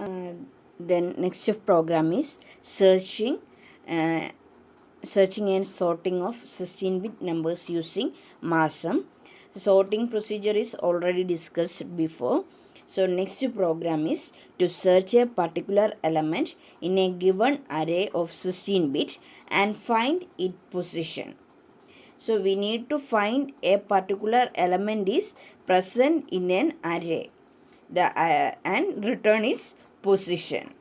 Uh, then next program is searching uh, searching and sorting of 16-bit numbers using MASM. Sorting procedure is already discussed before. So next program is to search a particular element in a given array of 16-bit and find its position. So we need to find a particular element is present in an array and return its position.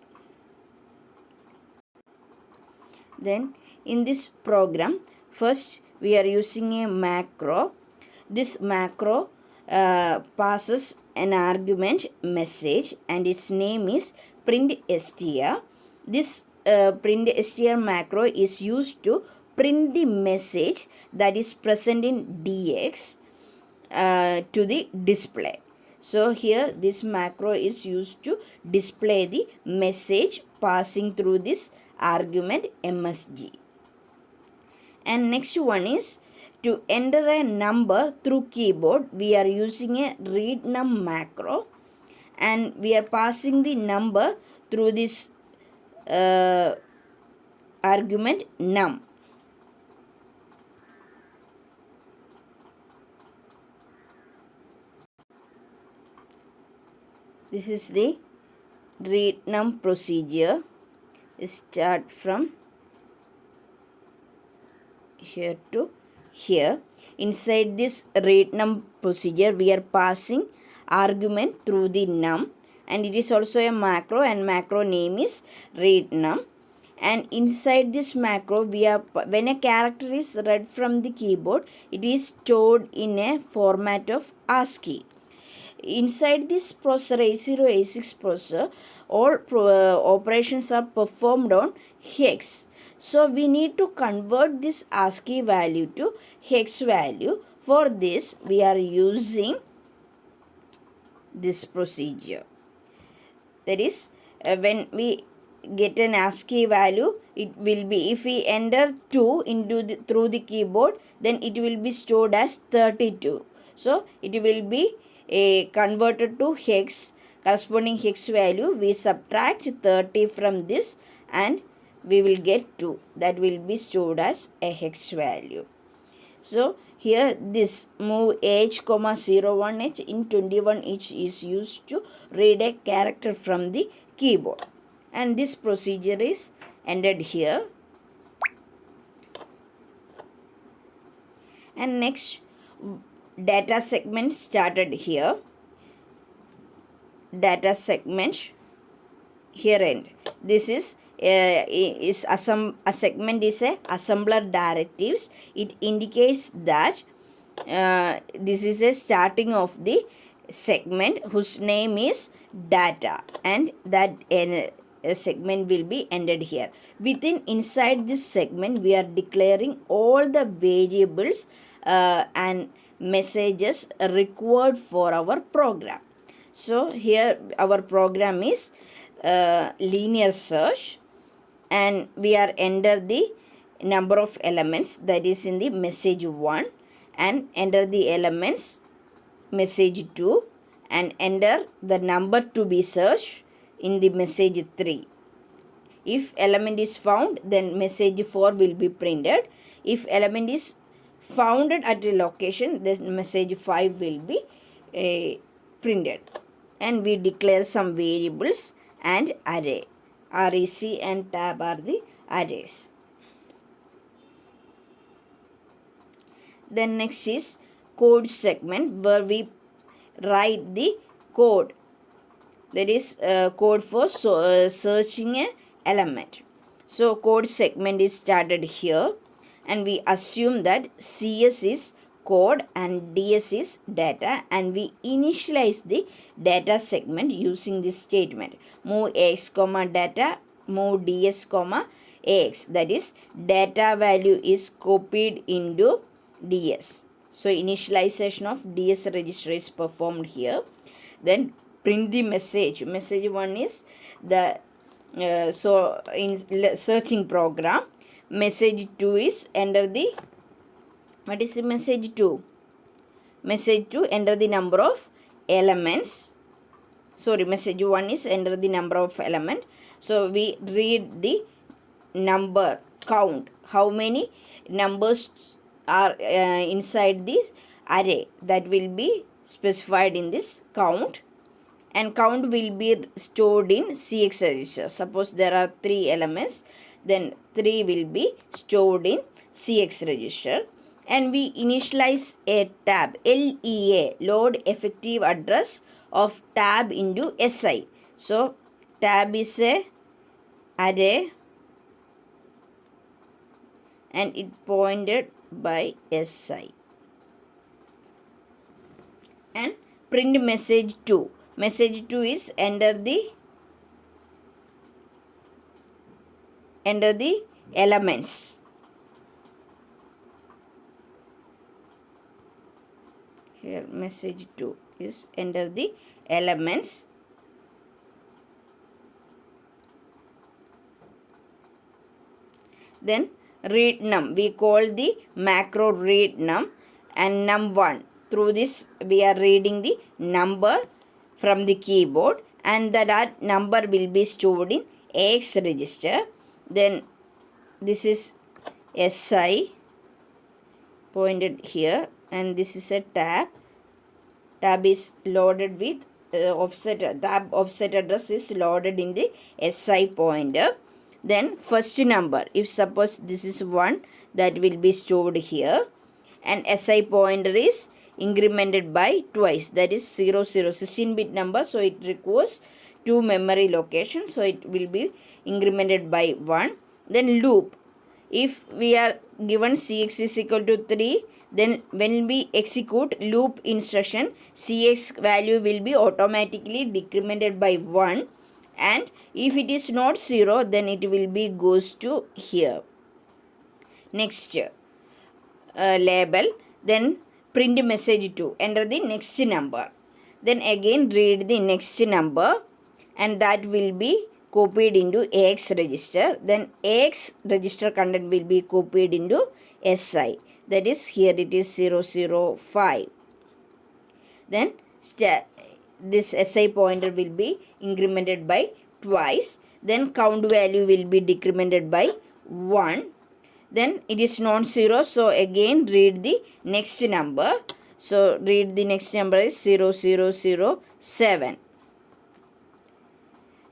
Then in this program, first we are using a macro. This macro passes an argument message and its name is print_str. This print_str macro is used to print the message that is present in dx to the display. So here this macro is used to display the message passing through this argument msg. And next one is to enter a number through keyboard. We are using a read num macro and we are passing the number through this argument num. This is the read num procedure. Start from here to here. Inside this read num procedure, we are passing argument through the num, and it is also a macro, and macro name is read num. And inside this macro, we are, when a character is read from the keyboard, it is stored in a format of ASCII. Inside this processor, 8086 processor, all operations are performed on hex. So we need to convert this ASCII value to hex value. For this, we are using this procedure. That is, when we get an ASCII value, it will be, if we enter 2 into through the keyboard, then it will be stored as 32. So it will be converted to hex, corresponding hex value. We subtract 30 from this and we will get 2. That will be stored as a hex value. So here this move h, 01h in 21h is used to read a character from the keyboard. And this procedure is ended here. And next, data segment started here. Data segment here end. This is a segment is a assembler directives. It indicates that this is a starting of the segment whose name is data, and that a segment will be ended here. Inside this segment, we are declaring all the variables and messages required for our program. So here our program is linear search, and we are enter the number of elements that is in the message 1 and enter the elements message 2 and enter the number to be searched in the message 3. If element is found, then message 4 will be printed. If element is found at a location, then message 5 will be printed. And we declare some variables and array. REC and tab are the arrays. Then next is code segment, where we write the code. That is code for searching an element. So code segment is started here, and we assume that CS is code and DS is data, and we initialize the data segment using this statement: move x comma data, move ds comma ax. That is, data value is copied into ds. So initialization of ds register is performed here. Then print the message. Message 1 is the so in searching program. Message 2 is enter the, what is the message 2? Message 2, enter the number of elements. sorry, message 1 is enter the number of element. So we read the number count, how many numbers are inside this array, that will be specified in this count, and count will be stored in CX register. Suppose there are 3 elements, then 3 will be stored in CX register, and we initialize a tab, LEA, load effective address of tab into SI. So tab is a array and it pointed by SI. And print message 2. Message 2 is enter the elements. Here message 2 is enter the elements. Then read num, we call the macro read num, and num1. Through this we are reading the number from the keyboard, and that number will be stored in AX register. Then this is SI pointed here, and this is a tab. Tab is loaded with offset, tab offset address is loaded in the SI pointer. Then first number, if suppose this is 1, that will be stored here, and SI pointer is incremented by twice, that is 0 0, 16-bit number, so it requires 2 memory locations, so it will be incremented by 1. Then loop, if we are given CX is equal to 3, then when we execute loop instruction, CX value will be automatically decremented by 1, and if it is not 0, then it will be goes to here. Next label, then print message 2, enter the next number, then again read the next number, and that will be copied into AX register. Then AX register content will be copied into SI, that is here it is 005. Then this SI pointer will be incremented by twice. Then count value will be decremented by 1. Then it is non-zero, so again read the next number. So read the next number is 0007.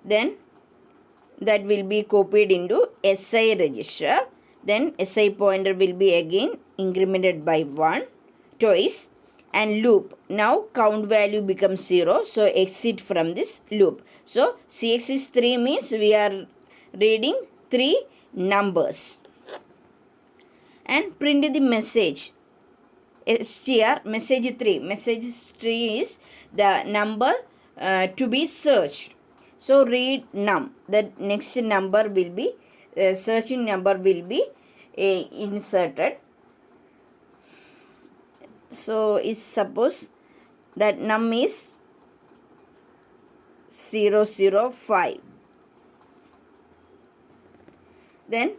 Then that will be copied into SI register. Then SI pointer will be again incremented by 1 twice, and loop. Now count value becomes 0, so exit from this loop. So CX is 3 means we are reading 3 numbers. And print the message str message 3. Message 3 is the number to be searched. So read num, the next number will be searching number will be inserted. So is suppose that num is 005. Then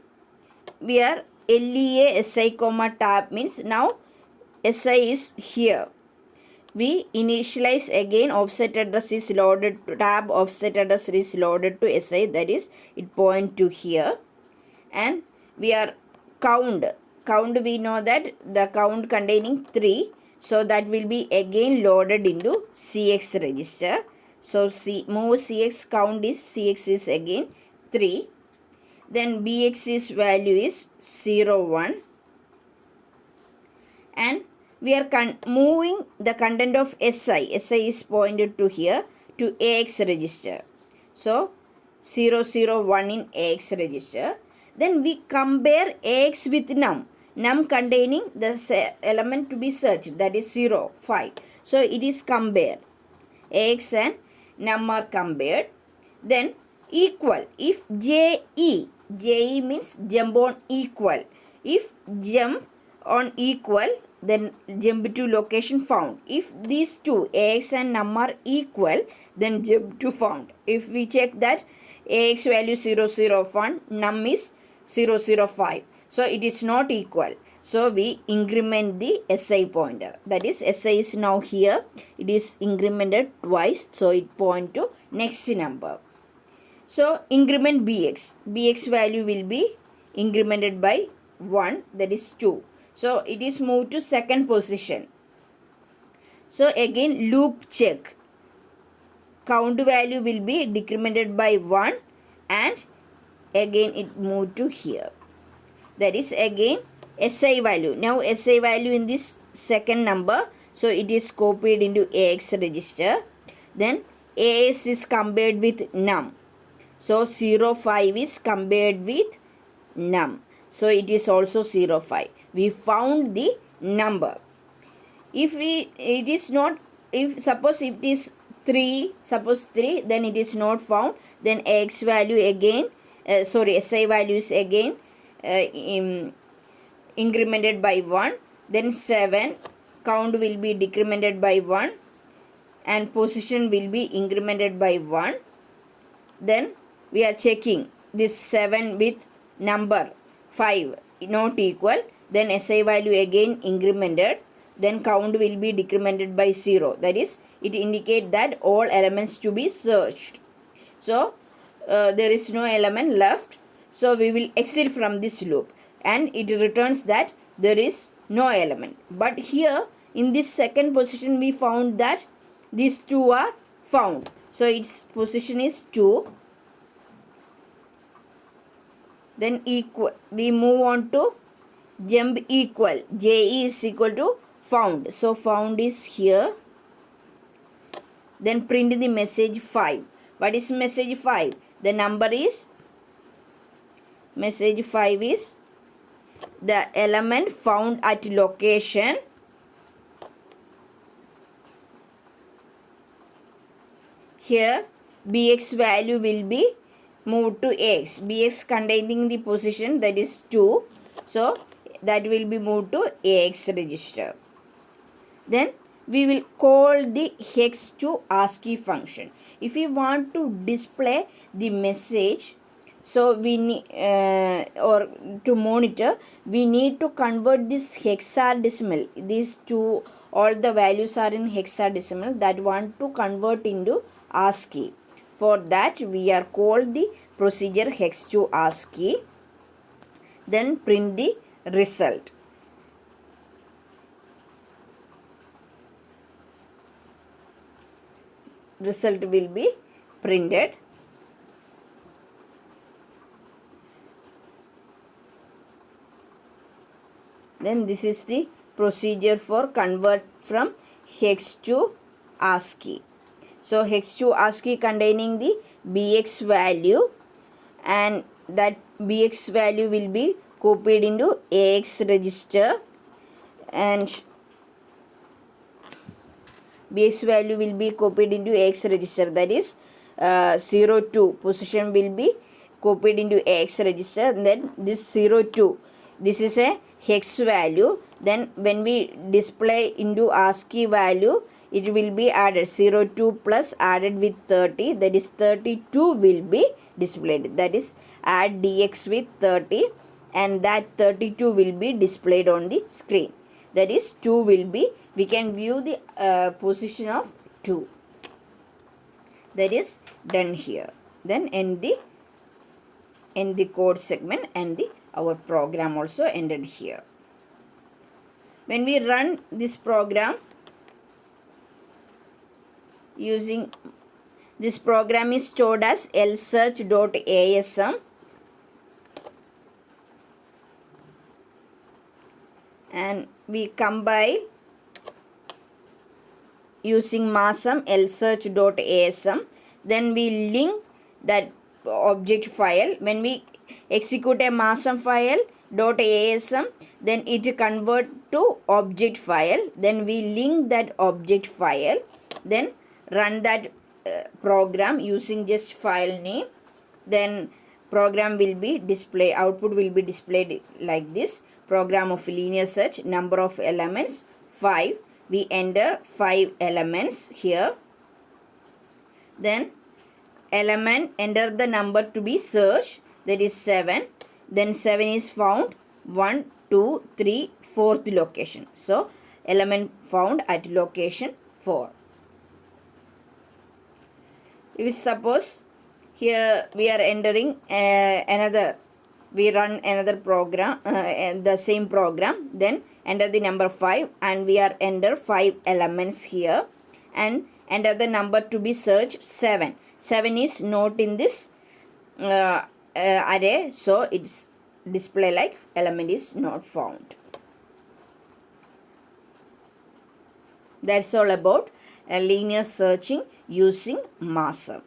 we are LEA SI comma tab means now SI is here. We initialize again offset address is loaded to tab, offset address is loaded to SI, that is it point to here. And we are count we know that the count containing 3, so that will be again loaded into CX register. So move CX count is CX is again 3. Then BX's value is 01, and we are moving the content of SI. SI is pointed to here to AX register. So 001 in AX register. Then we compare AX with num. Num containing the element to be searched, that is 05. So it is compared. AX and num are compared. Then equal. If JE means jump on equal. If jump on equal, then jump to location found. If these two AX and num are equal, then jump to found. If we check that AX value 001, num is 005, so it is not equal. So we increment the SI pointer. That is, SI is now here. It is incremented twice. So it point to next number. So increment BX. BX value will be incremented by 1. That is 2. So it is moved to second position. So again loop check. Count value will be decremented by 1 and again it moved to here. That is again SI value. Now SI value in this second number, so it is copied into AX register. Then AS is compared with num. So 05 is compared with num. So it is also 05. We found the number. If it is not, if suppose if it is 3, suppose 3, then it is not found. Then AX value again, SI value is again incremented by 1. Then 7, count will be decremented by 1 and position will be incremented by 1. Then we are checking this 7 with number 5 not equal. Then SI value again incremented. Then count will be decremented by 0. That is, it indicates that all elements to be searched. So there is no element left. So we will exit from this loop and it returns that there is no element. But here in this second position we found that these two are found. So its position is 2. Then equal, we move on to jump equal. JE is equal to found. So found is here. Then print the message 5. What is message 5? The number is, message 5 is the element found at location here. BX value will be moved to AX. BX containing the position, that is 2. So that will be moved to AX register. Then we will call the hex to ASCII function. If we want to display the message, so we need or to monitor, we need to convert this hexadecimal. These two, all the values are in hexadecimal, that want to convert into ASCII. For that we are called the procedure hex to ASCII. Then print the result. Result will be printed. Then this is the procedure for convert from hex to ASCII. So hex to ASCII containing the BX value, and that BX value will be copied into AX register, and BX value will be copied into AX register. That is 02 position will be copied into AX register. And then this 02, this is a hex value. Then when we display into ASCII value, it will be added 02 plus added with 30, that is 32 will be displayed. That is, add DX with 30 and that 32 will be displayed on the screen. That is, 2 will be, we can view the position of 2. That is done here. Then end the code segment, and our program also ended here. When we run this program using this program is stored as lsearch.asm, and we compile using masm lsearch.asm. Then we link that object file. When we execute a masm file .asm, then it convert to object file. Then we link that object file, then run that program using just file name. Then program will be displayed, output will be displayed like this. Program of linear search, number of elements 5. We enter 5 elements here. Then element, enter the number to be searched, that is 7. Then 7 is found, 1 2, 3, fourth location. So element found at location 4. If suppose here we are entering we run another program, the same program, then enter the number 5 and we are enter 5 elements here and enter the number to be searched 7. 7 is not in this array, so it's display like element is not found. That's all about linear searching using Masem.